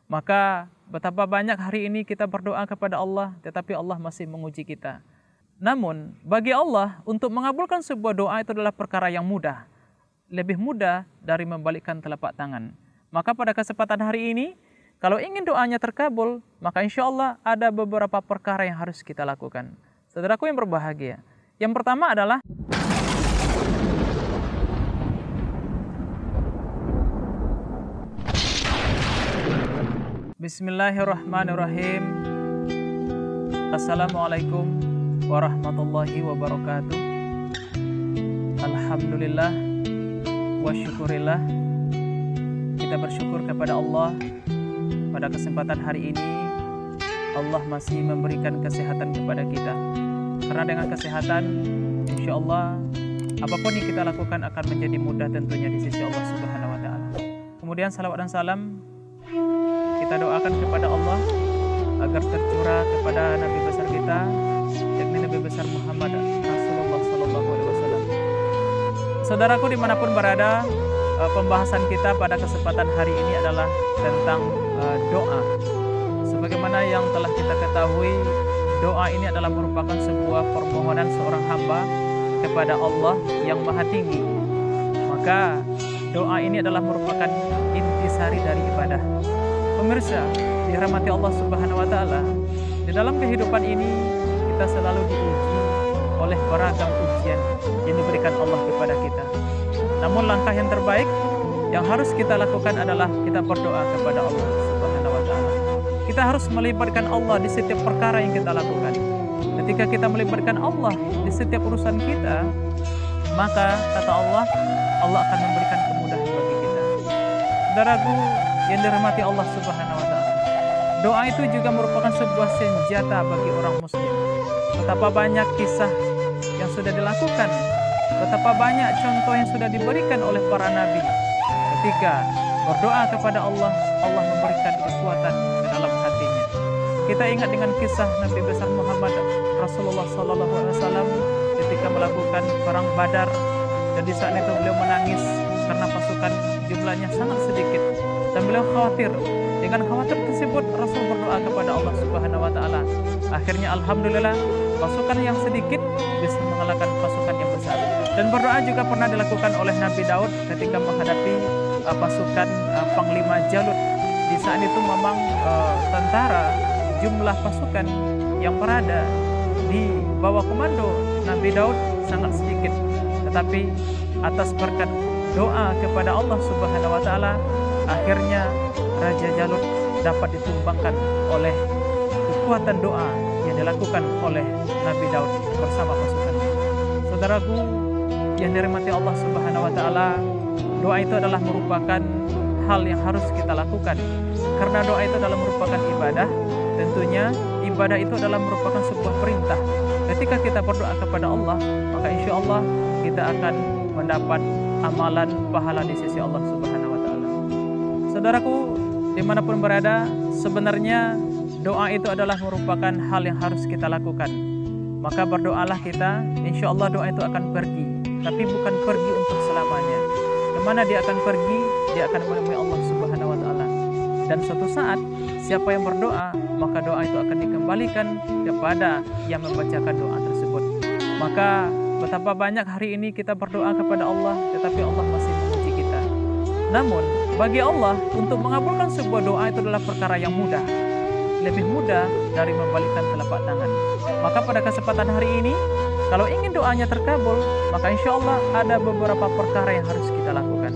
Maka betapa banyak hari ini kita berdoa kepada Allah, tetapi Allah masih menguji kita. Namun bagi Allah untuk mengabulkan sebuah doa itu adalah perkara yang mudah. Lebih mudah dari membalikkan telapak tangan. Maka pada kesempatan hari ini, kalau ingin doanya terkabul, maka insya Allah ada beberapa perkara yang harus kita lakukan. Saudaraku yang berbahagia. Yang pertama adalah Bismillahirrahmanirrahim. Assalamualaikum warahmatullahi wabarakatuh. Alhamdulillah wa syukurillah. Kita bersyukur kepada Allah pada kesempatan hari ini Allah masih memberikan kesehatan kepada kita. Karena dengan kesehatan insya Allah apapun yang kita lakukan akan menjadi mudah tentunya di sisi Allah Subhanahu wa taala. Kemudian salawat dan salam kita doakan kepada Allah agar tercurah kepada Nabi besar kita, yakni Nabi besar Muhammad Rasulullah Sallallahu Alaihi Wasallam. Saudaraku dimanapun berada, pembahasan kita pada kesempatan hari ini adalah tentang doa. Sebagaimana yang telah kita ketahui, doa ini adalah merupakan sebuah permohonan seorang hamba kepada Allah yang Maha Tinggi. Maka doa ini adalah merupakan intisari dari ibadah. Pemirsa, dirahmati Allah Subhanahu wa taala, di dalam kehidupan ini kita selalu diuji oleh beragam ujian yang diberikan Allah kepada kita. Namun langkah yang terbaik yang harus kita lakukan adalah kita berdoa kepada Allah Subhanahu wa taala. Kita harus melibatkan Allah di setiap perkara yang kita lakukan. Ketika kita melibatkan Allah di setiap urusan kita, maka kata Allah, Allah akan memberikan kemudahan bagi kita. Saudaraku yang dirahmati Allah Subhanahu wa taala, doa itu juga merupakan sebuah senjata bagi orang muslim. Betapa banyak kisah yang sudah dilakukan, betapa banyak contoh yang sudah diberikan oleh para nabi. Ketika berdoa kepada Allah, Allah memberikan kekuatan ke dalam hatinya. Kita ingat dengan kisah Nabi besar Muhammad Rasulullah Sallallahu Alaihi Wasallam ketika melakukan perang Badar, dan di saat itu beliau menangis karena pasukan jumlahnya sangat sedikit. Dan beliau khawatir. Dengan khawatir tersebut Rasul berdoa kepada Allah Subhanahu wa taala. Akhirnya alhamdulillah pasukan yang sedikit bisa mengalahkan pasukan yang besar. Dan berdoa juga pernah dilakukan oleh Nabi Daud ketika menghadapi pasukan Panglima Jalut. Di saat itu memang tentara, jumlah pasukan yang berada di bawah komando Nabi Daud sangat sedikit. Tetapi atas berkat doa kepada Allah Subhanahu wa taala, akhirnya Raja Jalut dapat ditumbangkan oleh kekuatan doa yang dilakukan oleh Nabi Daud bersama pasukannya. Saudaraku yang dirahmati Allah Subhanahu wa taala, doa itu adalah merupakan hal yang harus kita lakukan. Karena doa itu adalah merupakan ibadah, tentunya ibadah itu adalah merupakan sebuah perintah. Ketika kita berdoa kepada Allah, maka insya Allah kita akan mendapat amalan pahala di sisi Allah Subhanahu wa taala. Saudaraku, dimanapun berada, sebenarnya doa itu adalah merupakan hal yang harus kita lakukan. Maka berdoalah kita, insya Allah doa itu akan pergi. Tapi bukan pergi untuk selamanya. Kemana dia akan pergi? Dia akan menemui Allah Subhanahu wa taala. Dan suatu saat, siapa yang berdoa, maka doa itu akan dikembalikan kepada yang membacakan doa tersebut. Maka betapa banyak hari ini kita berdoa kepada Allah, tetapi Allah masih menguji kita. Namun, bagi Allah, untuk mengabulkan sebuah doa itu adalah perkara yang mudah. Lebih mudah dari membalikkan telapak tangan. Maka pada kesempatan hari ini, kalau ingin doanya terkabul, maka insya Allah ada beberapa perkara yang harus kita lakukan.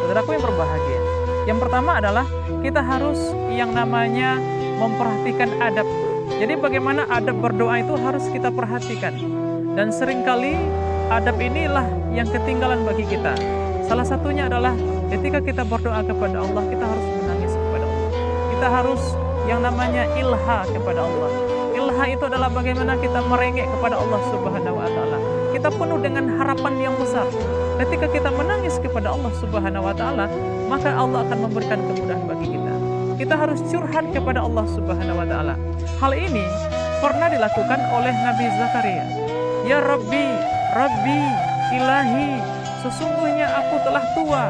Saudaraku yang berbahagia. Yang pertama adalah kita harus yang namanya memperhatikan adab. Jadi bagaimana adab berdoa itu harus kita perhatikan. Dan seringkali adab inilah yang ketinggalan bagi kita. Salah satunya adalah ketika kita berdoa kepada Allah, kita harus menangis kepada Allah. Kita harus yang namanya ilha kepada Allah. Ilha itu adalah bagaimana kita merengek kepada Allah Subhanahu wa taala. Kita penuh dengan harapan yang besar. Ketika kita menangis kepada Allah Subhanahu wa taala, maka Allah akan memberikan kemudahan bagi kita. Kita harus curhat kepada Allah Subhanahu wa taala. Hal ini pernah dilakukan oleh Nabi Zakaria. Ya Rabbi, Rabbi, Ilahi, sesungguhnya aku telah tua,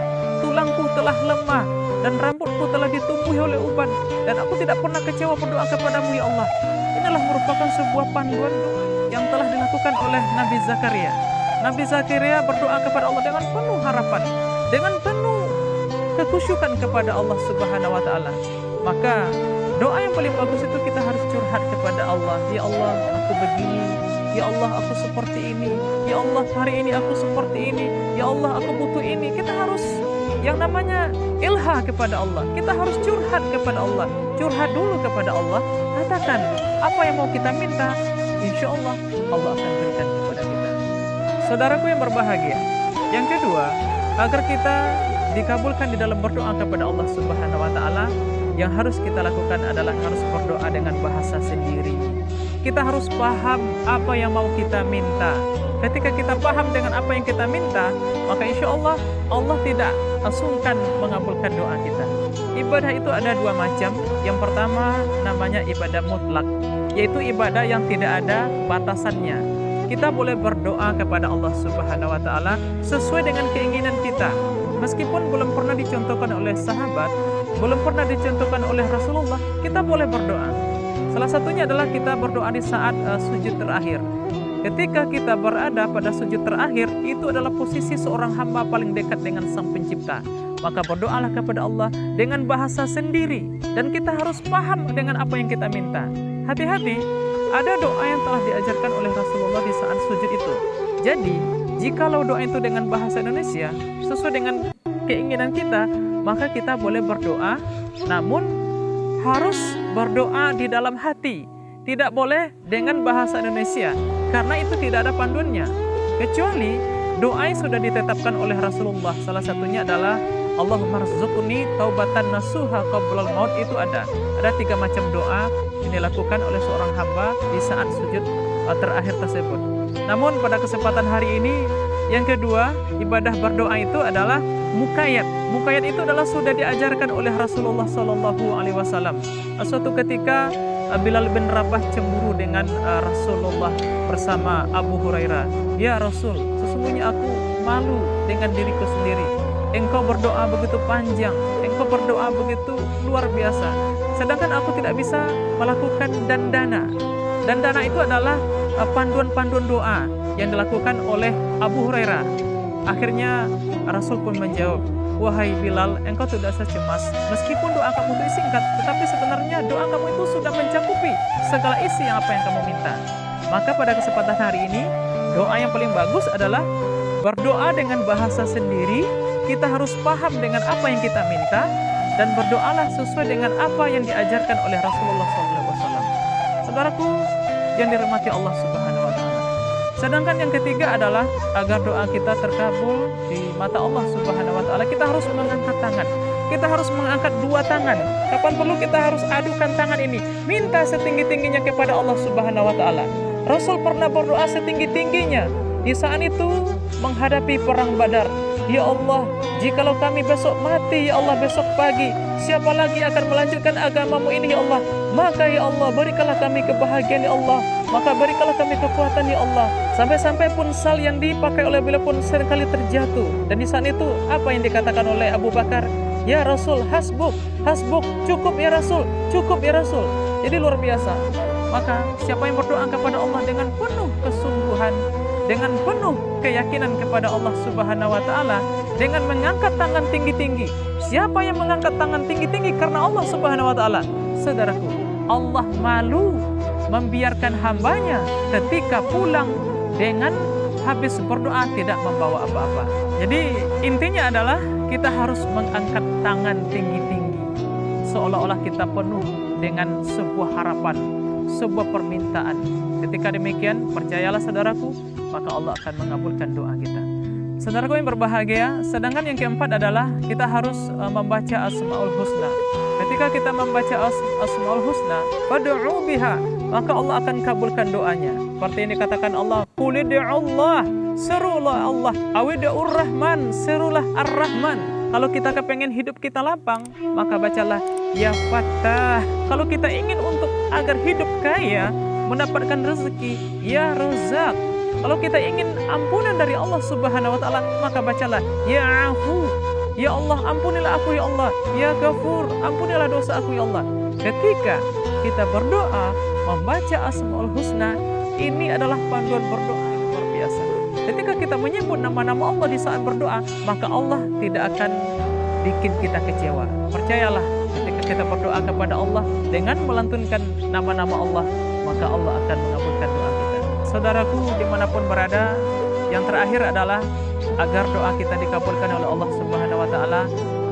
tulangku telah lemah, dan rambutku telah ditumbuhi oleh uban, dan aku tidak pernah kecewa berdoa kepadamu ya Allah. Inilah merupakan sebuah panduan doa yang telah dilakukan oleh Nabi Zakaria. Nabi Zakaria berdoa kepada Allah dengan penuh harapan, dengan penuh kekhusyukan kepada Allah Subhanahu wa taala. Maka doa yang paling bagus itu kita harus curhat kepada Allah. Ya Allah, aku begini. Ya Allah, aku seperti ini. Ya Allah, hari ini aku seperti ini. Ya Allah, aku butuh ini. Kita harus yang namanya ilha kepada Allah. Kita harus curhat kepada Allah. Curhat dulu kepada Allah. Katakan apa yang mau kita minta. Insya Allah, Allah akan berikan kepada kita. Saudaraku yang berbahagia. Yang kedua, agar kita dikabulkan di dalam berdoa kepada Allah Subhanahu wa taala, yang harus kita lakukan adalah harus berdoa dengan bahasa sendiri. Kita harus paham apa yang mau kita minta. Ketika kita paham dengan apa yang kita minta, maka insya Allah Allah tidak sungkan mengabulkan doa kita. Ibadah itu ada dua macam. Yang pertama namanya ibadah mutlak, yaitu ibadah yang tidak ada batasannya. Kita boleh berdoa kepada Allah Subhanahu wa taala sesuai dengan keinginan kita. Meskipun belum pernah dicontohkan oleh sahabat, belum pernah dicontohkan oleh Rasulullah, kita boleh berdoa. Salah satunya adalah kita berdoa di saat sujud terakhir. Ketika kita berada pada sujud terakhir, itu adalah posisi seorang hamba paling dekat dengan Sang Pencipta. Maka berdoalah kepada Allah dengan bahasa sendiri, dan kita harus paham dengan apa yang kita minta. Hati-hati, ada doa yang telah diajarkan oleh Rasulullah di saat sujud itu. Jadi, jikalau doa itu dengan bahasa Indonesia sesuai dengan keinginan kita, maka kita boleh berdoa, namun harus berdoa di dalam hati. Tidak boleh dengan bahasa Indonesia, karena itu tidak ada panduannya. Kecuali doa yang sudah ditetapkan oleh Rasulullah. Salah satunya adalah Allahumma rzuqni taubatan nasuha qablal maut. Itu ada 3 macam doa yang dilakukan oleh seorang hamba di saat sujud terakhir tersebut. Namun pada kesempatan hari ini, yang kedua, ibadah berdoa itu adalah mukayat. Mukayat itu adalah sudah diajarkan oleh Rasulullah SAW. Suatu ketika Bilal bin Rabah cemburu dengan Rasulullah bersama Abu Hurairah. Ya Rasul, sesungguhnya aku malu dengan diriku sendiri. Engkau berdoa begitu panjang, engkau berdoa begitu luar biasa, sedangkan aku tidak bisa melakukan dandana. Dandana itu adalah panduan-panduan doa yang dilakukan oleh Abu Hurairah. Akhirnya Rasul pun menjawab, wahai Bilal, engkau tidak usah cemas. Meskipun doa kamu itu singkat, tetapi sebenarnya doa kamu itu sudah mencakupi segala isi yang apa yang kamu minta. Maka pada kesempatan hari ini, doa yang paling bagus adalah berdoa dengan bahasa sendiri. Kita harus paham dengan apa yang kita minta, dan berdoalah sesuai dengan apa yang diajarkan oleh Rasulullah SAW. Saudaraku yang dirahmati Allah Subhanahu wa taala. Sedangkan yang ketiga adalah agar doa kita terkabul di mata Allah Subhanahu wa taala, kita harus mengangkat tangan. Kita harus mengangkat 2 tangan. Kapan perlu kita harus adukan tangan ini, minta setinggi-tingginya kepada Allah Subhanahu wa taala. Rasul pernah berdoa setinggi-tingginya di saat itu menghadapi perang Badar. Ya Allah, jikalau kami besok mati, ya Allah, besok pagi, siapa lagi akan melanjutkan agamamu ini, ya Allah? Maka ya Allah, berikanlah kami kebahagiaan, ya Allah. Maka berikanlah kami kekuatan, ya Allah. Sampai-sampai pun sal yang dipakai oleh beliau pun seringkali terjatuh. Dan di saat itu, apa yang dikatakan oleh Abu Bakar? Ya Rasul, hasbuk, hasbuk, cukup ya Rasul, cukup ya Rasul. Jadi luar biasa. Maka siapa yang berdoa kepada Allah dengan penuh kesungguhan, dengan penuh keyakinan kepada Allah Subhanahu wa taala, dengan mengangkat tangan tinggi-tinggi. Siapa yang mengangkat tangan tinggi-tinggi karena Allah Subhanahu wa taala? Saudaraku, Allah malu membiarkan hambanya ketika pulang dengan habis berdoa tidak membawa apa-apa. Jadi intinya adalah kita harus mengangkat tangan tinggi-tinggi, seolah-olah kita penuh dengan sebuah harapan, sebuah permintaan. Ketika demikian, percayalah saudaraku, maka Allah akan mengabulkan doa kita. Saudaraku yang berbahagia, sedangkan yang keempat adalah kita harus membaca Asmaul Husna. Ketika kita membaca Asmaul Husna, fad'u biha, maka Allah akan kabulkan doanya. Seperti ini katakan Allah, qul Allah, serulah Allah, awid'ur Rahman, serulah Ar-Rahman. Kalau kita kepengen hidup kita lapang, maka bacalah Ya Fattah. Kalau kita ingin untuk agar hidup kaya, mendapatkan rezeki, Ya Razak. Kalau kita ingin ampunan dari Allah Subhanahu wa taala, maka bacalah Ya Afu. Ya Allah, ampunilah aku ya Allah. Ya Ghafur, ampunilah dosa aku ya Allah. Ketika kita berdoa, membaca Asmaul Husna, ini adalah panduan berdoa yang luar biasa. Ketika kita menyebut nama-nama Allah di saat berdoa, maka Allah tidak akan bikin kita kecewa. Percayalah, ketika kita berdoa kepada Allah dengan melantunkan nama-nama Allah, maka Allah akan mengabulkan doa kita. Saudaraku dimanapun berada, yang terakhir adalah agar doa kita dikabulkan oleh Allah Subhanahu wa Ta'ala,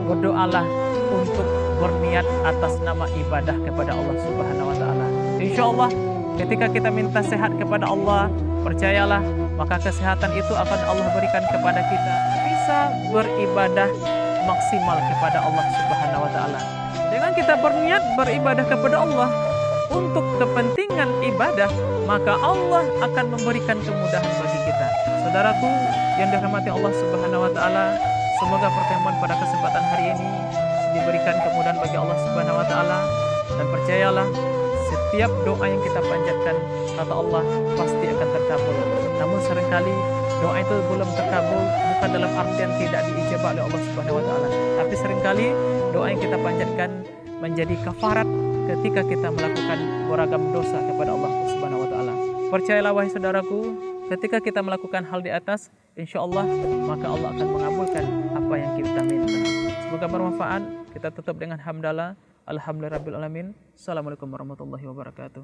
berdoalah untuk berniat atas nama ibadah kepada Allah Subhanahu wa Ta'ala. Insya Allah ketika kita minta sehat kepada Allah, percayalah maka kesehatan itu akan Allah berikan kepada kita, bisa beribadah maksimal kepada Allah Subhanahu wa Ta'ala. Dengan kita berniat beribadah kepada Allah untuk kepentingan ibadah, maka Allah akan memberikan kemudahan bagi kita. Saudaraku yang dirahmati Allah Subhanahu wa Ta'ala, semoga pertemuan pada kesempatan hari ini diberikan kemudahan bagi Allah Subhanahu wa Ta'ala, dan percayalah setiap doa yang kita panjatkan, kata Allah, pasti akan terkabul. Namun seringkali doa itu belum terkabul bukan dalam artian tidak diijabah oleh Allah Subhanahu wa Ta'ala, tapi seringkali doa yang kita panjatkan menjadi kafarat ketika kita melakukan beragam dosa kepada Allah Subhanahu wa Ta'ala. Percayalah wahai saudaraku, ketika kita melakukan hal di atas, insya Allah maka Allah akan mengabulkan apa yang kita minta. Semoga bermanfaat. Kita tutup dengan hamdalah. Alhamdulillahirabbil alamin. Assalamualaikum warahmatullahi wabarakatuh.